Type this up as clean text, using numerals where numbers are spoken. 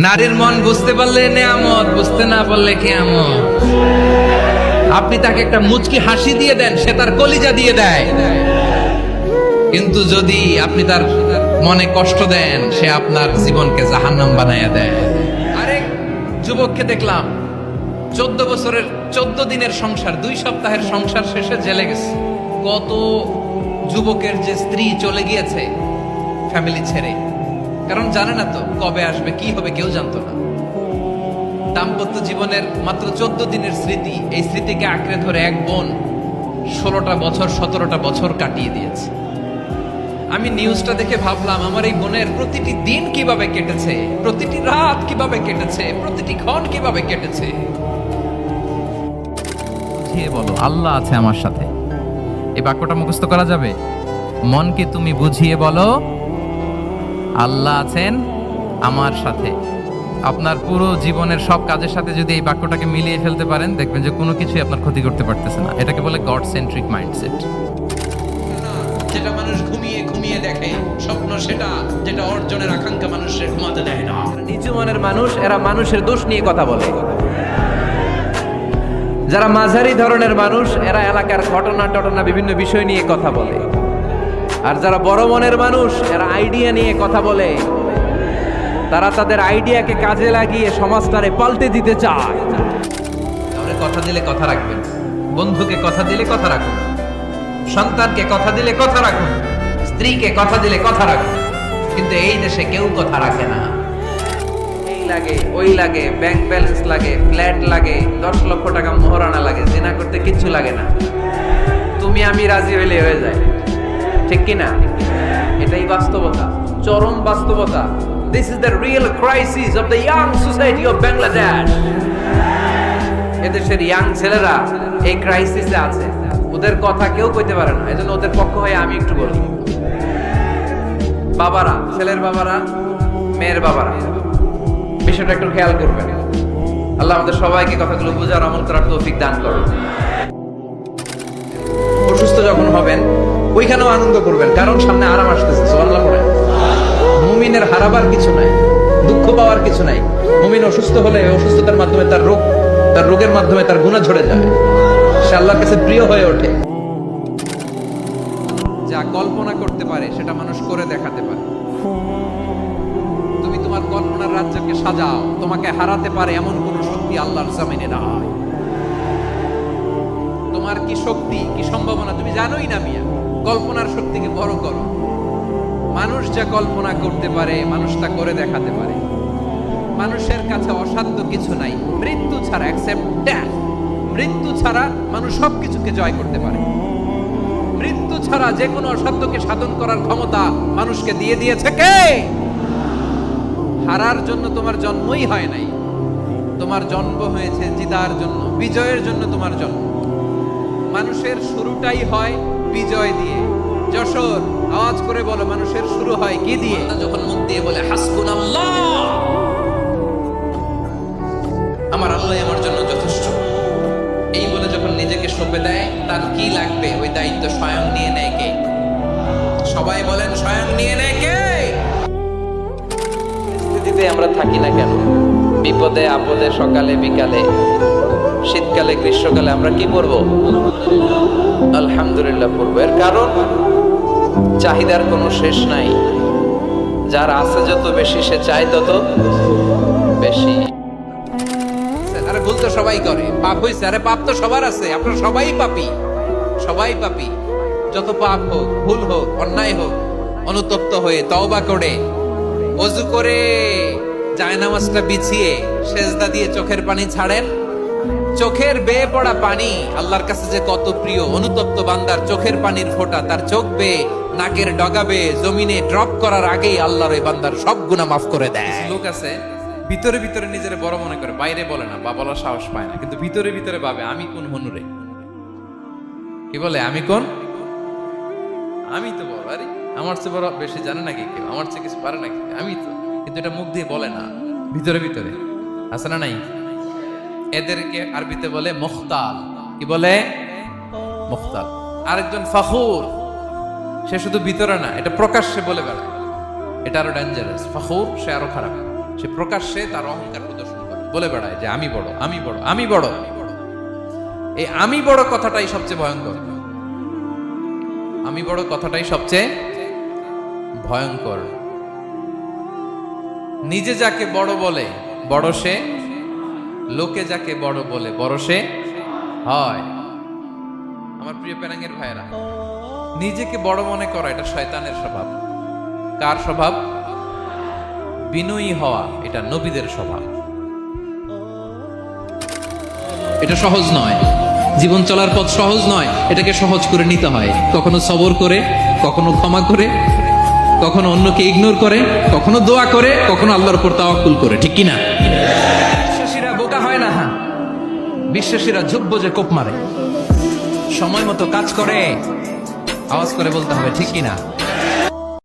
নারীর মন বুঝতে পারলে নেয়ামত, বুঝতে না পারলে কিয়ামত। আপনি তাকে একটা মুচকি হাসি দিয়ে দেন, সে তার কলিজা দিয়ে দেয়। কিন্তু যদি আপনি তার মনে কষ্ট দেন, সে আপনার জীবনকে জাহান্নাম বানায়া দেয়। আরেক যুবককে দেখলাম 14 বছরের 14 দিনের সংসার, 2 সপ্তাহের সংসার শেষে জেলে গেছে। কত যুবকের যে স্ত্রী চলে গিয়েছে ফ্যামিলি ছেড়ে, কারণ জানে না তো কবে আসবে, কি হবে, কেউ জানতো না। দাম্পত্য জীবনের মাত্র 14 দিনের স্মৃতি, এই স্মৃতিকে আঁকড়ে ধরে এক বোন 16টা বছর 17টা বছর কাটিয়ে দিয়েছে। আমি নিউজটা দেখে ভাবলাম, আমার এই বোনের প্রতিটি দিন কিভাবে কেটেছে, প্রতিটি রাত কিভাবে কেটেছে, প্রতিটি ক্ষণ কিভাবে কেটেছে। বুঝিয়ে বলো আল্লাহ আছে আমার সাথে, এই বাক্যটা মুখস্থ করা যাবে। মনকে তুমি বুঝিয়ে বলো আল্লাহ আছেন আমার সাথে। আপনার পুরো জীবনের সব কাজের সাথে যদি এই বাক্যটাকে মিলিয়ে ফেলতে পারেন, দেখবেন যে কোনো কিছুই আপনার ক্ষতি করতে পারতেছে না। এটাকে বলে গড সেন্ট্রিক মাইন্ডসেট। যেটা মানুষ ঘুমিয়ে ঘুমিয়ে দেখে স্বপ্ন, সেটা যেটা অর্জনের আকাঙ্ক্ষা মানুষের ঘুমাতে দেয় না। নিচু মনের মানুষ, এরা মানুষের দোষ নিয়ে কথা বলে। যারা মাঝারি ধরনের মানুষ, এরা এলাকার ঘটনা বিভিন্ন বিষয় নিয়ে কথা বলে। আর যারা বড় মনের মানুষ, এরা আইডিয়া নিয়ে কথা বলে। তারা তাদের আইডিয়াকে কাজে লাগিয়ে সমাজটারে পাল্টে দিতে চায়। কথা দিলে কথা রাখবেন, বন্ধুকে কথা দিলে কথা রাখুন, সন্তানকে কথা দিলে কথা রাখুন, স্ত্রীকে কথা দিলে কথা রাখুন। কিন্তু এই দেশে কেউ কথা রাখে না। এই লাগে, ওই লাগে, ব্যাংক ব্যালেন্স লাগে, ফ্ল্যাট লাগে, 10 লক্ষ টাকা মোহরানা লাগে, জিনা করতে কিচ্ছু লাগে না। তুমি আমি রাজি হইলে হয়ে যায়, ঠিক কি না? এটাই বাস্তবতা, চরম বাস্তবতা। This is the real crisis of the young society of Bangladesh. এদেশের ইয়াং ছেলেরা এই ক্রাইসিসে আছে, ওদের কথা কেউ কইতে পারে না। এজন্য ওদের পক্ষ হয়ে আমি একটু বলি। বাবারা, ছেলের বাবারা, মেয়ের বাবারা, বিষয়টা একটু খেয়াল করবেন। আল্লাহ আমাদের সবাইকে কথাগুলো বুঝার, আমল করার তৌফিক দান করুন। অসুস্থ যখন হবেন, ওইখানেও আনন্দ করবেন, কারণ সামনে আরাম আসতেছে। সুবহানাল্লাহ পড়েন। মুমিনের হারাবার কিছু নাই, দুঃখ পাওয়ার কিছু নাই। মুমিন অসুস্থ হলে অসুস্থতার মাধ্যমে তার রোগের মাধ্যমে তার গুনাহ ঝরে যায়, সে আল্লাহর কাছে প্রিয় হয়ে ওঠে। যা কল্পনা করতে পারে সেটা মানুষ করে দেখাতে পারে। তুমি তোমার কল্পনার রাজ্যকে সাজাও, তোমাকে হারাতে পারে এমন কোন শক্তি আল্লাহর জমিনে নাই। তোমার কি শক্তি, কি সম্ভাবনা তুমি জানোই না মিয়া। কল্পনার শক্তিকে বড় করো। মানুষ যা কল্পনা করতে পারে, মানুষ তা করে দেখাতে পারে। মানুষের কাছে অসাধ্য কিছু নাই, মৃত্যু ছাড়া, এক্সেপ্ট ডেথ। মৃত্যু ছাড়া মানুষ সবকিছুকে জয় করতে পারে। মৃত্যু ছাড়া যে কোনো অসাধ্যকে সাধন করার ক্ষমতা মানুষকে দিয়ে দিয়েছে কে? হারার জন্য তোমার জন্মই হয় নাই, তোমার জন্ম হয়েছে জিতার জন্য, বিজয়ের জন্য তোমার জন্ম। মানুষের শুরুটাই হয় বিজয় দিয়ে। যশোর, আওয়াজ করে বলো, মানুষের শুরু হয় কি দিয়ে? যখন মুখ দিয়ে বলে হাসবুনাল্লাহ, আমার আল্লাহ আমার জন্য যথেষ্ট, এই বলে যখন নিজেকে সঁপে দেয়, তার কি লাগবে ওই দায়িত্ব স্বয়ং নিয়ে নেয় কে? সবাই বলেন, স্বয়ং নিয়ে নেয় কে? পরিস্থিতিতে আমরা থাকি না কেন, বিপদে আপদে, সকালে বিকালে, শীতকালে গ্রীষ্মকালে আমরা কি পড়বো? আলহামদুলিল্লাহ পড়বো। এর কারণ চাহিদার কোনো শেষ নাই। যার আছে যত বেশি, সে চায় তত বেশি। আরে ভুল তো সবাই করে, পাপ হইছে, আরে পাপ তো সবার আছে, আপনারা সবাই পাপী, সবাই পাপী। যত পাপ হোক, ভুল হোক, অন্যায় হোক, অনুতপ্ত হয়ে তওবা করে, ওযু করে, জায়নামাজটা বিছিয়ে সেজদা দিয়ে চোখের পানি ছাড়েন। চোখের বেয়ে পড়া পানি আল্লাহর কাছে যে কত প্রিয়। অনুতপ্ত বান্দার চোখের পানির ফোঁটা তার চোখ বেয়ে, নাকের ডগা বেয়ে জমিনে ড্রপ করার আগেই আল্লাহর ওই বান্দার সব গুনাহ মাফ করে দেয়। লোক আছে ভিতরে ভিতরে নিজের বড় মনে করে, বাইরে বলে না বা বলার সাহস পায় না, কিন্তু ভিতরে ভিতরে ভাবে আমি কোন হনুরে। কি বলে? আমি কোন? আমি তো বড়। আরে আমার চেয়ে বড় বেশি জানে নাকি কেউ? আমার চেয়ে কিছু পারে নাকি? আমি তো। কিন্তু এটা মুখ দিয়ে বলে না, ভিতরে ভিতরে আছে না নাই? এদেরকে আরবিতে বলে মুখতাল। কি বলে? মুখতাল। আরেকজন ফখুর, সে শুধু ভিতরে না, এটা প্রকাশ্যে বলে বেড়ায়। এটা আরো ডেঞ্জারাস। ফখুর, সে আরো খারাপ। সে প্রকাশ্যে তার অহংকার প্রদর্শন করে, বলে বেড়ায় যে আমি বড়, আমি বড়, আমি বড়। এই আমি বড় কথাটাই সবচেয়ে ভয়ঙ্কর। আমি বড় কথাটাই সবচেয়ে ভয়ঙ্কর। নিজে যাকে বড় বলে বড় সে, লোকে যাকে বড় বলে বড় সে হয়। আমার প্রিয় পেনাঙ্গের ভাইয়েরা, নিজেকে বড় মনে করা এটা শয়তানের স্বভাব। কার স্বভাব? বিনয়ী হওয়া এটা নবীদের স্বভাব। এটা সহজ নয়, জীবন চলার পথ সহজ নয়, এটাকে সহজ করে নিতে হয়। কখনো সবর করে, কখনো ক্ষমা করে, কখনো অন্যকে ইগনোর করে, কখনো দোয়া করে, কখনো আল্লাহর উপর তাওয়াক্কুল করে, ঠিক কিনা? বিশ্বাসীরা বোকা হয় না। হ্যাঁ, বিশ্বাসীরা ঝুঁকবো যে কোপ মারে, সময় মতো কাজ করে। আওয়াজ করে বলতে হবে, ঠিক কিনা?